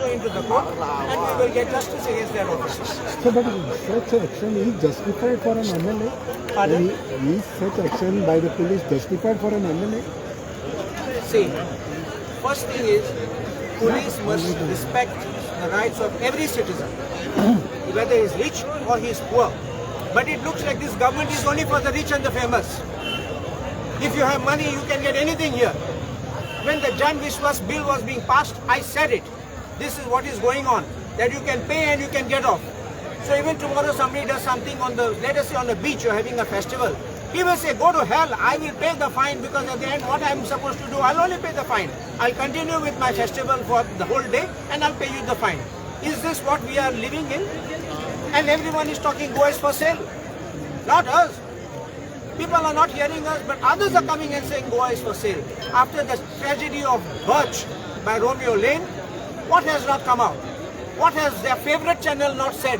also into the court and we will get justice against their offences. So, but such action is justified for an MLA? Pardon? Is such action by the police justified for an MLA? See, first thing is, police must respect the rights of every citizen, whether he is rich or he is poor. But it looks like this government is only for the rich and the famous. If you have money, you can get anything here. When the Jan Vishwas bill was being passed, I said it. This is what is going on, that you can pay and you can get off. So even tomorrow somebody does something on the, let us say on the beach, you're having a festival. He will say, go to hell, I will pay the fine, because at the end what I'm supposed to do, I'll only pay the fine. I'll continue with my festival for the whole day and I'll pay you the fine. Is this what we are living in? And everyone is talking Goa is for sale. Not us. People are not hearing us, but others are coming and saying Goa is for sale. After the tragedy of Birch by Romeo Lane, what has not come out? What has their favorite channel not said?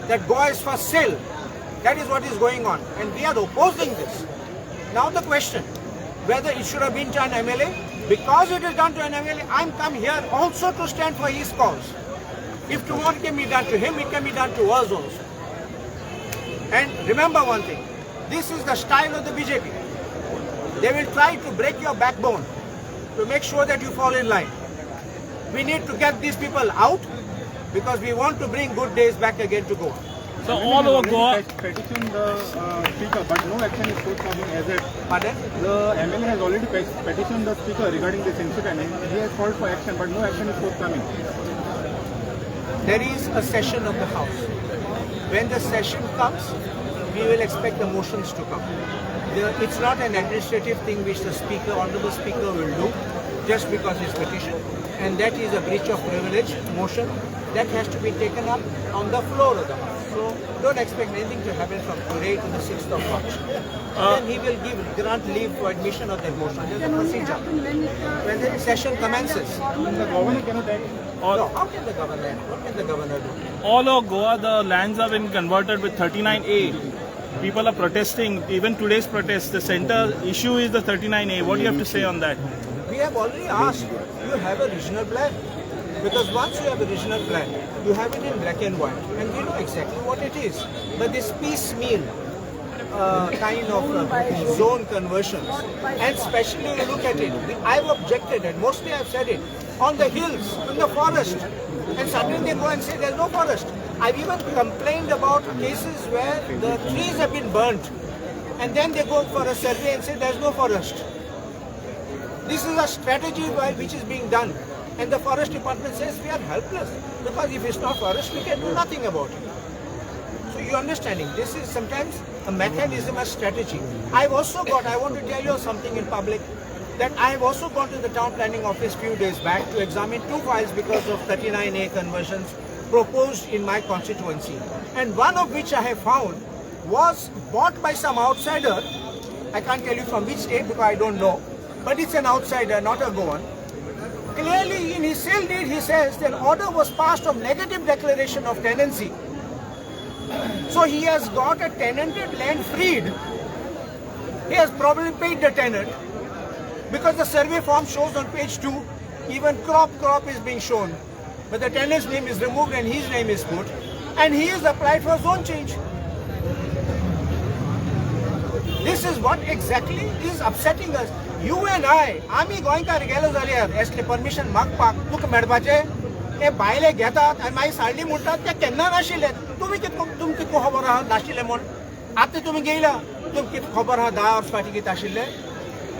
That Goa is for sale. That is what is going on. And we are opposing this. Now the question, whether it should have been to an MLA, because it is done to an MLA, I'm come here also to stand for his cause. If tomorrow can be done to him, it can be done to us also. And remember one thing, this is the style of the BJP. They will try to break your backbone to make sure that you fall in line. We need to get these people out because we want to bring good days back again to Goa. So all over Goa, Petition the speaker, but no action is forthcoming as yet. Pardon? The MLA has already petitioned the speaker regarding this incident. He has called for action, but no action is forthcoming. There is a session of the House. When the session comes, we will expect the motions to come. It's not an administrative thing which the speaker, honorable speaker, will do just because it's petition. And that is a breach of privilege motion that has to be taken up on the floor of the House. So don't expect anything to happen from today to the 6th of March. Then he will grant leave for admission of that motion. There's a procedure. When the session commences. The governor cannot act. No, how can the governor act? What can the governor do? all over Goa, the lands have been converted with 39A. People are protesting. Even today's protest, the center issue is the 39A. What do you have to say on that? We have already asked, you have a regional plan? Because once you have a regional plan, you have it in black and white, and we know exactly what it is. But this piecemeal kind of zone conversions, and especially you look at it, I've objected, and mostly I've said it, on the hills, in the forest, and suddenly they go and say there's no forest. I've even complained about cases where the trees have been burnt, and then they go for a survey and say there's no forest. This is a strategy which is being done. And the forest department says we are helpless because if it's not forest, we can do nothing about it. So you're understanding, this is sometimes a mechanism, a strategy. I want to tell you something in public, that I have also gone to the town planning office few days back to examine 2 files because of 39A conversions proposed in my constituency. And one of which I have found was bought by some outsider. I can't tell you from which state because I don't know, but it's an outsider, not a Goan. Clearly in his sale deed he says that order was passed of negative declaration of tenancy. So he has got a tenanted land freed. He has probably paid the tenant because the survey form shows on page 2, even crop is being shown. But the tenant's name is removed and his name is put, and he has applied for zone change. This is what exactly is upsetting us. You and I, आम्ही गोंयकार गेलो जाल्यार असले permission मागपाक तुका मेळपाचे ते बायले घेतात आनी मागीर साडली म्हणटात ते केन्ना नाशिल्ले तुमकां कितको खबर आहा नाशिल्ले म्हूण आतां तुमी गेला तुमकां कितको खबर आहा 10 वर्स फाटीं कितें आशिल्ले.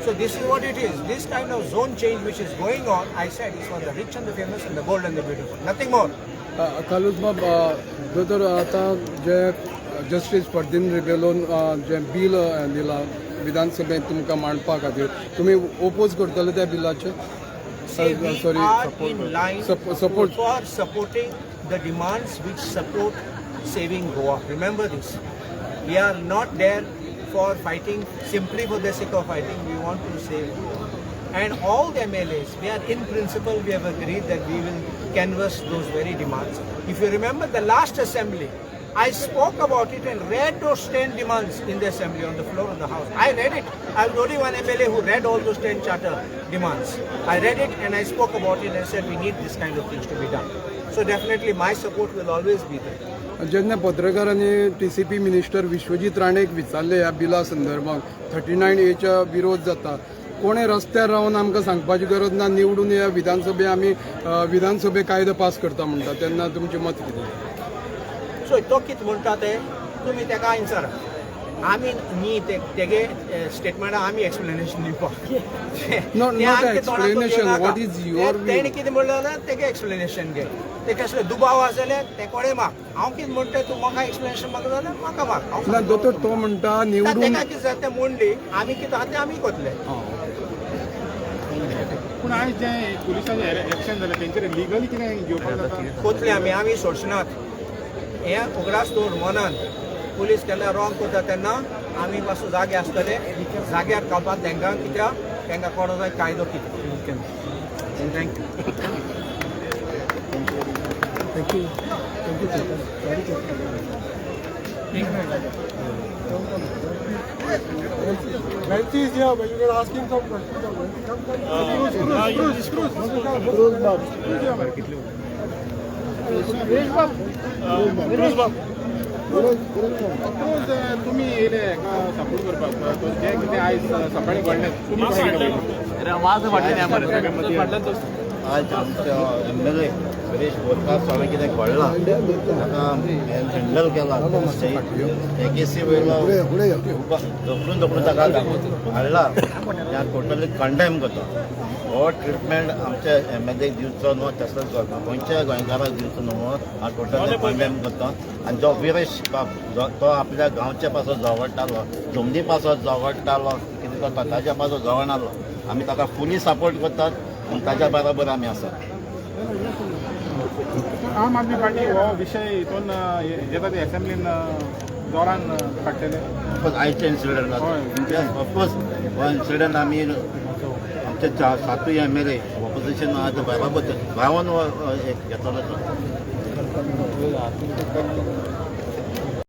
So this is what it is. This kind of zone change which is going on, I said, is for the rich and the famous and the bold and the beautiful. Nothing more. कालूच बाब दोतोर आतां जे justice Ferdino रेबेलोन जे bill दिला विधानसभेत तुमकां मांडपा खातीर तुमी oppose करतले त्या बिलाचे? See, we are in line for supporting the demands which support saving Goa. Remember this. We are not there for fighting simply for the sake of fighting. We want to save. And all the MLAs, we are in principle, we have agreed that we will canvass those very demands. If you remember the last assembly, I spoke about it and read those 10 demands in the assembly on the floor of the house. I read it. I was only one MLA who read all those 10 charter demands. I read it and I spoke about it and said we need this kind of things to be done. So definitely my support will always be there. जेन्ना पत्रकारांनी TCP minister Vishwajeet राणेक विचारले ह्या बिला संदर्भात 39A विरोध जाता कोणे रस्त्यार रावन आमकां सांगपाची गरज ना निवडून या विधानसभे आमी विधानसभे कायदो पास करता म्हणटा तेन्ना तुमचें मत कितें सो तो कितें म्हणटा ते तुमी तेका आन्सर आमी न्ही तेगे स्टेटमेंटाक आमी एक्सप्लेनेशन दिवपाक No, not explanation. What is your view? तेणी कितें म्हणलें ना तेगे एक्सप्लेनेशन घे ते कसले दुबाव आसले ते कोणे माग हांव कितें म्हणटा तूं म्हाका एक्सप्लेनेशन माग जाल्यार म्हाका माग ना दोतोर तो म्हणटा निवडून तेका कितें जाता तें म्हणली आमी कितें आहा तें आमी कोतले पूण आयज जे पुलिसांचें एक्शन जालें तेंचेर लिगली कितें घेवपाक जाता कोतले आमी सोडचिनात हें उगडास दवर मनान पुलीस केन्ना रॉंग करता तेन्ना आमी पासून जागे आसतले जाग्यार घालपाक तांकां कित्याक तांकां कळो जाय कायदो कितें thank you Nancy is here, but you can ask him some questions. तुमी येयले हेका सपोर्ट करपाक जे कितें आयज सकाळीं घडलें तुमी आज आमच्या MLA सुरेश बोरकार स्वामी कितें घडलां ताका हँडल केला एकेसी वयलो धोकडून ताका हाडला त्या टोटली कंडेम करता हो ट्रिटमेंट आमच्या MLA दिवचो न्हू तसोच करता खंयच्या गोंयकाराक दिवचो न्हू हांव टोटली कंडेम करता आनी जो विरेश बाब तो आपल्या गांवच्या पासत झगडटालो जमनी पासत झगडटालो कितें करता ताच्या पासत झगडनालो आमी ताका फुली सपोर्ट करतात आनी ताच्या बरोबर आमी आसात आम आदमी पार्टी हो विशय हितून येता ते एसेंब्लीन जोरान काडटले ऑफकोर्स आयचे इन्सिडंट ऑफकोर्स हो इन्सिडंट आमी आमचे 7 MLA ऑपोजिशन आहा ते बरोबर रावन घेतलो